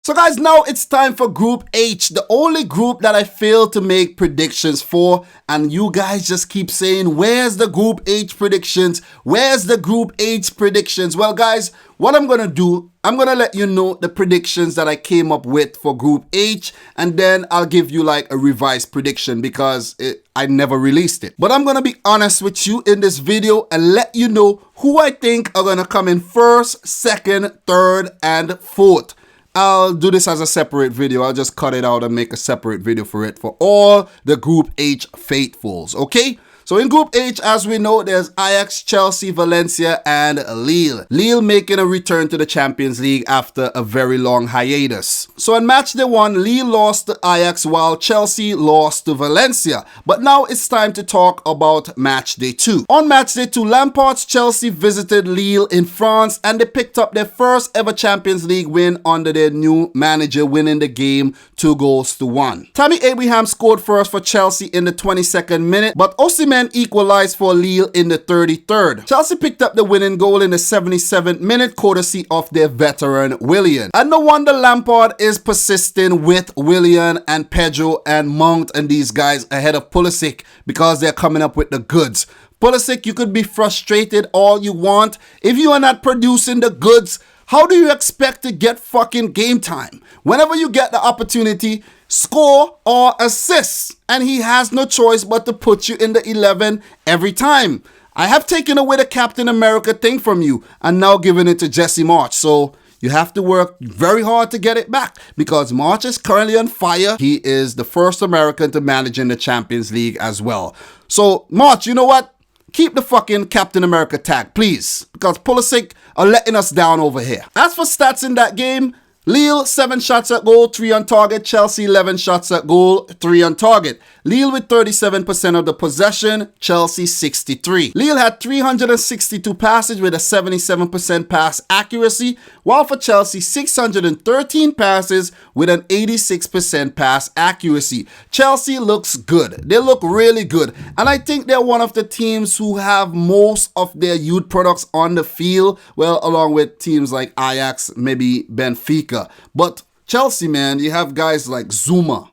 So guys, now it's time for Group H, the only group that I failed to make predictions for, and you guys just keep saying, where's the Group H predictions? Where's the Group H predictions? Well guys, what I'm going to do, I'm going to let you know the predictions that I came up with for Group H, and then I'll give you like a revised prediction because I never released it. But I'm going to be honest with you in this video and let you know who I think are going to come in first, second, third, and fourth. I'll do this as a separate video. I'll just cut it out and make a separate video for it for all the Group H faithfuls, okay? So in Group H, as we know, there's Ajax, Chelsea, Valencia, and Lille. Lille making a return to the Champions League after a very long hiatus. So in matchday 1, Lille lost to Ajax while Chelsea lost to Valencia. But now it's time to talk about matchday 2. On matchday 2, Lampard's Chelsea visited Lille in France and they picked up their first ever Champions League win under their new manager, winning the game 2-1. Tammy Abraham scored first for Chelsea in the 22nd minute, but Osimhen equalized for Lille in the 33rd. Chelsea picked up the winning goal in the 77th minute, courtesy of their veteran Willian. And no wonder Lampard is persisting with Willian and Pedro and Mount and these guys ahead of Pulisic because they're coming up with the goods. Pulisic, you could be frustrated all you want. If you are not producing the goods, how do you expect to get fucking game time? Whenever you get the opportunity, score or assist, and he has no choice but to put you in the 11 every time. I have taken away the Captain America thing from you and now given it to Jesse March, so you have to work very hard to get it back because March is currently on fire. He is the first American to manage in the Champions League as well. So March, you know what? Keep the fucking Captain America tag, please, because Pulisic are letting us down over here. As for stats in that game, Lille 7 shots at goal, 3 on target. Chelsea 11 shots at goal, 3 on target. Lille with 37% of the possession, Chelsea 63. Lille had 362 passes with a 77% pass accuracy, while for Chelsea 613 passes with an 86% pass accuracy. Chelsea looks good. They look really good. And I think they're one of the teams who have most of their youth products on the field, well, along with teams like Ajax, maybe Benfica. But Chelsea, man, you have guys like Zuma,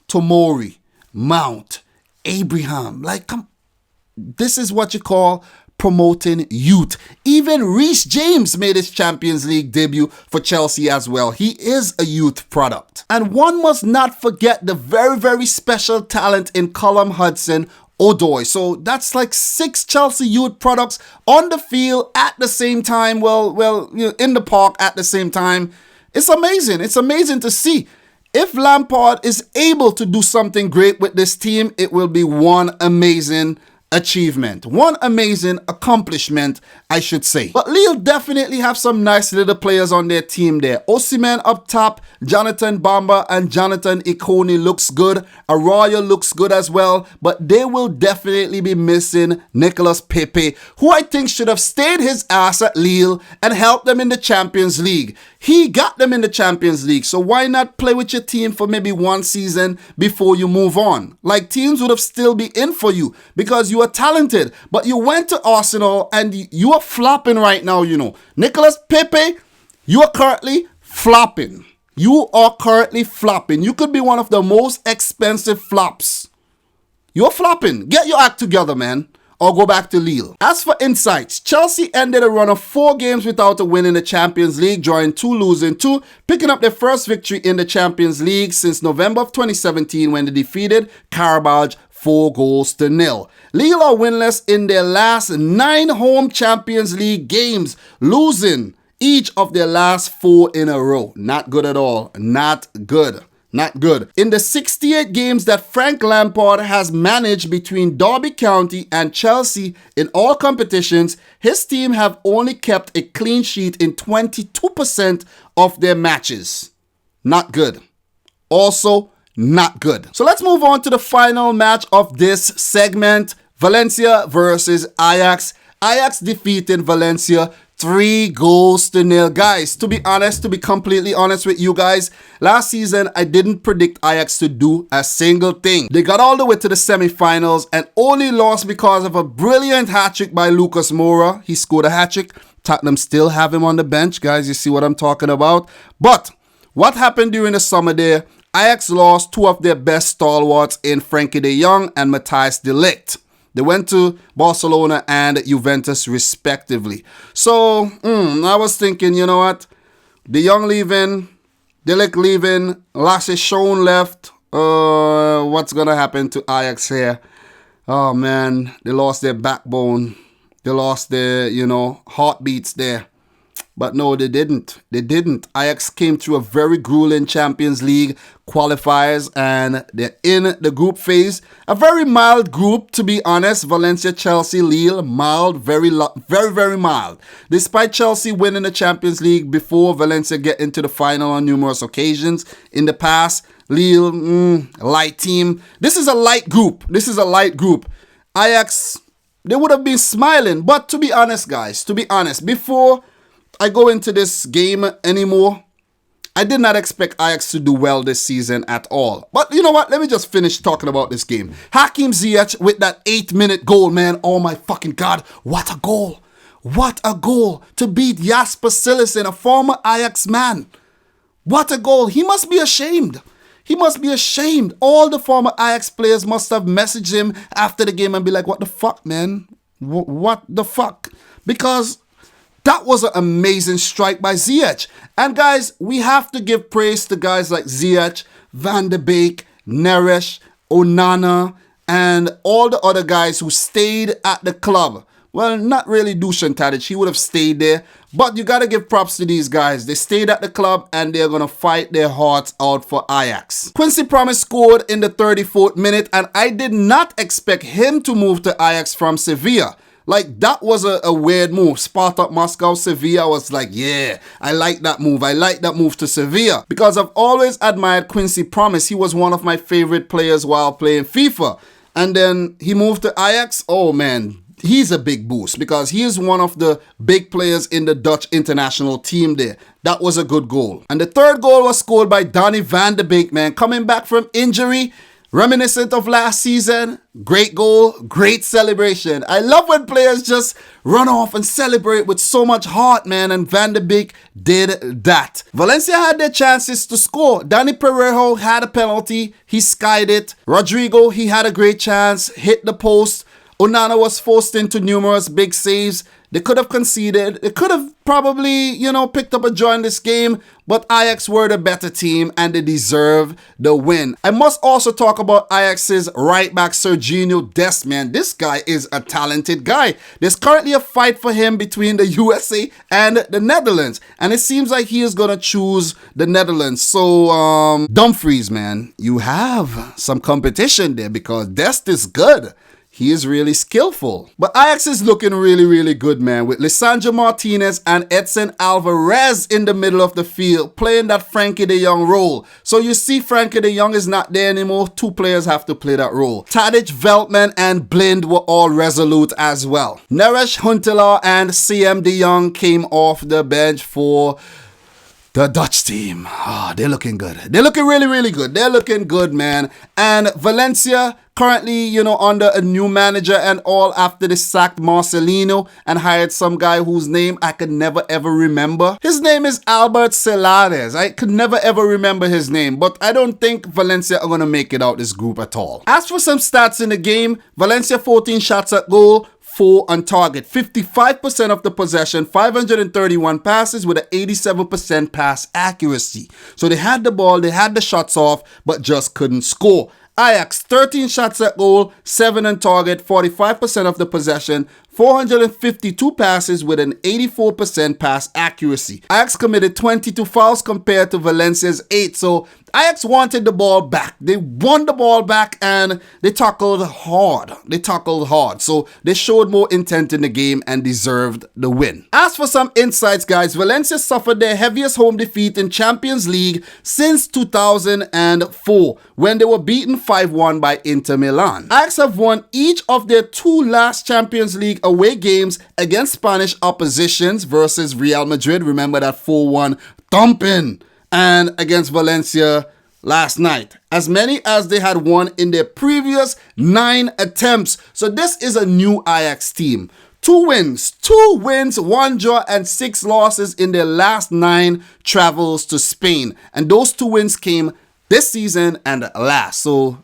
Tomori, Mount, Abraham. Like, this is what you call promoting youth. Even Reece James made his Champions League debut for Chelsea as well. He is a youth product. And one must not forget the very, very special talent in Callum Hudson-Odoi. So that's like 6 Chelsea youth products on the field at the same time. Well, you know, in the park at the same time. It's amazing. It's amazing to see. If Lampard is able to do something great with this team, it will be one amazing achievement. One amazing accomplishment, I should say. But Lille definitely have some nice little players on their team there. Osimhen up top, Jonathan Bamba and Jonathan Ikone looks good. Arroyo looks good as well. But they will definitely be missing Nicolas Pepe, who I think should have stayed his ass at Lille and helped them in the Champions League. He got them in the Champions League, so why not play with your team for maybe one season before you move on? Like, teams would have still be in for you because you are talented, but you went to Arsenal and you are flopping right now, you know. Nicolas Pepe, you are currently flopping. You are currently flopping. You could be one of the most expensive flops. You're flopping. Get your act together, man. Or go back to Lille. As for insights, Chelsea ended a run of 4 games without a win in the Champions League, drawing 2, losing 2, picking up their first victory in the Champions League since November of 2017 when they defeated Karabakh 4-0. Lille are winless in their last 9 home Champions League games, losing each of their last 4 in a row. Not good at all. Not good. Not good. In the 68 games that Frank Lampard has managed between Derby County and Chelsea in all competitions, his team have only kept a clean sheet in 22% of their matches. Not good. Also, not good. So let's move on to the final match of this segment. Valencia versus Ajax. Ajax defeated Valencia 3-0. Guys, to be honest, to be completely honest with you guys, last season I didn't predict Ajax to do a single thing. They got all the way to the semi-finals and only lost because of a brilliant hat-trick by Lucas Moura. He scored a hat-trick. Tottenham still have him on the bench, guys. You see what I'm talking about? But What happened during the summer there? Ajax lost two of their best stalwarts in Frankie de Jong and Matthijs de Ligt. They went to Barcelona and Juventus respectively. So I was thinking, you know what? De Jong leaving, de Ligt leaving, Lasse Schoen left. What's going to happen to Ajax here? Oh man, they lost their backbone. They lost their, heartbeats there. But no, they didn't. They didn't. Ajax came through a very grueling Champions League qualifiers and they're in the group phase. A very mild group, to be honest. Valencia, Chelsea, Lille, mild, very, very mild. Despite Chelsea winning the Champions League before Valencia get into the final on numerous occasions in the past, Lille, light team. This is a light group. Ajax, they would have been smiling. But to be honest, guys, before I go into this game anymore, I did not expect Ajax to do well this season at all. But you know what? Let me just finish talking about this game. Hakim Ziyech with that 8-minute goal, man. Oh my fucking God. What a goal. What a goal to beat Jasper Cillessen, a former Ajax man. What a goal. He must be ashamed. All the former Ajax players must have messaged him after the game and be like, what the fuck, man? What the fuck? Because that was an amazing strike by Ziyech. And guys, we have to give praise to guys like Ziyech, Van de Beek, Neres, Onana, and all the other guys who stayed at the club. Well, not really Dusan Tadic. He would have stayed there. But you got to give props to these guys. They stayed at the club and they're going to fight their hearts out for Ajax. Quincy Promes scored in the 34th minute and I did not expect him to move to Ajax from Sevilla. Like, that was a weird move. Spartak Moscow, Sevilla was like, yeah, I like that move. I like that move to Sevilla. Because I've always admired Quincy Promes. He was one of my favorite players while playing FIFA. And then he moved to Ajax. Oh, man, he's a big boost because he is one of the big players in the Dutch international team there. That was a good goal. And the third goal was scored by Donny van de Beek, man. Coming back from injury. Reminiscent of last season, great goal, great celebration. I love when players just run off and celebrate with so much heart, man, and Van de Beek did that. Valencia had their chances to score. Dani Parejo had a penalty, he skied it. Rodrigo, he had a great chance, hit the post. Onana was forced into numerous big saves. They could have conceded. They could have probably, picked up a draw in this game. But Ajax were the better team and they deserve the win. I must also talk about Ajax's right back, Serginho Dest, man. This guy is a talented guy. There's currently a fight for him between the USA and the Netherlands. And it seems like he is going to choose the Netherlands. So, Dumfries, man, you have some competition there because Dest is good. He is really skillful. But Ajax is looking really, really good, man. With Lisandro Martinez and Edson Alvarez in the middle of the field, playing that Frankie de Jong role. So you see Frankie de Jong is not there anymore. Two players have to play that role. Tadic, Veltman, and Blind were all resolute as well. Neres, Huntelaar, and CM de Jong came off the bench for the Dutch team. Oh, they're looking good. They're looking really, really good. They're looking good, man. And Valencia currently, under a new manager and all after they sacked Marcelino and hired some guy whose name I could never ever remember. His name is Albert Celades. I could never ever remember his name, but I don't think Valencia are going to make it out this group at all. As for some stats in the game, Valencia 14 shots at goal, 4 on target, 55% of the possession, 531 passes with an 87% pass accuracy. So they had the ball, they had the shots off, but just couldn't score. Ajax, 13 shots at goal, 7 on target, 45% of the possession, 452 passes with an 84% pass accuracy. Ajax committed 22 fouls compared to Valencia's 8. So Ajax wanted the ball back. They won the ball back and they tackled hard. So they showed more intent in the game and deserved the win. As for some insights, guys, Valencia suffered their heaviest home defeat in Champions League since 2004 when they were beaten 5-1 by Inter Milan. Ajax have won each of their 2 last Champions League away games against Spanish oppositions versus Real Madrid. Remember that 4-1 thumping. And against Valencia last night. As many as they had won in their previous 9 attempts. So this is a new Ajax team. 2 2 wins, 1 draw, and 6 losses in their last 9 travels to Spain. And those 2 wins came this season and last. So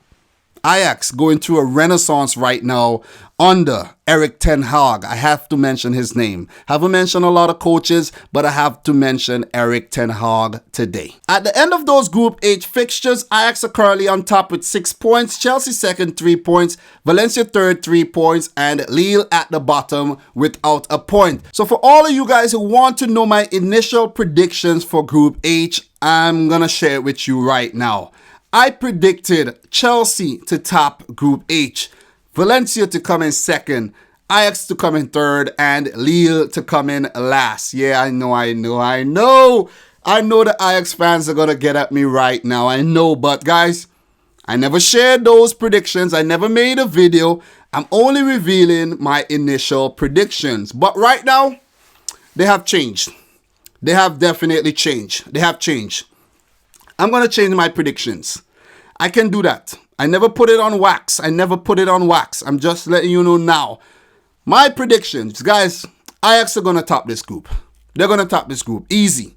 Ajax going through a renaissance right now under Erik ten Hag. I have to mention his name. Haven't mentioned a lot of coaches, but I have to mention Erik ten Hag today. At the end of those Group H fixtures, Ajax are currently on top with 6 points, Chelsea second 3 points, Valencia third 3 points, and Lille at the bottom without a point. So for all of you guys who want to know my initial predictions for Group H, I'm gonna share it with you right now. I predicted Chelsea to top Group H, Valencia to come in second, Ajax to come in third, and Lille to come in last. Yeah, I know the Ajax fans are going to get at me right now. I know, but guys, I never shared those predictions. I never made a video. I'm only revealing my initial predictions. But right now, they have changed. They have definitely changed. They have changed. I'm going to change my predictions. I can do that. I never put it on wax. I'm just letting you know now. My predictions, guys, Ajax are going to top this group. They're going to top this group. Easy.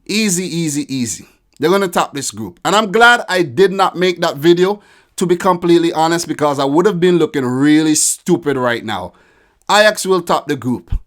They're going to top this group. And I'm glad I did not make that video, to be completely honest, because I would have been looking really stupid right now. Ajax will top the group.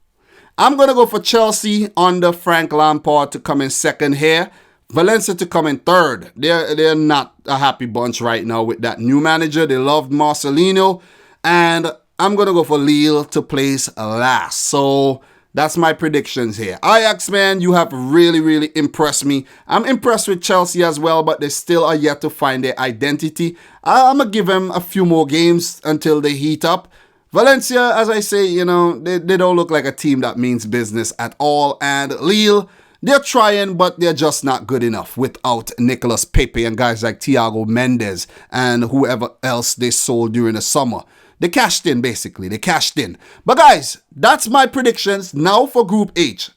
I'm going to go for Chelsea under Frank Lampard to come in second here. Valencia to come in third. They're not a happy bunch right now with that new manager. They loved Marcelino. And I'm going to go for Lille to place last. So that's my predictions here. Ajax, man, you have really impressed me. I'm impressed with Chelsea as well, but they still are yet to find their identity. I'm going to give them a few more games until they heat up. Valencia, as I say, you know, they don't look like a team that means business at all. And Lille, they're trying, but they're just not good enough without Nicolas Pepe and guys like Thiago Mendes and whoever else they sold during the summer. They cashed in, basically. They cashed in. But guys, that's my predictions now for Group H.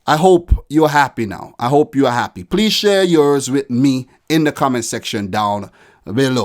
I hope you're happy now. I hope you are happy. Please share yours with me in the comment section down below.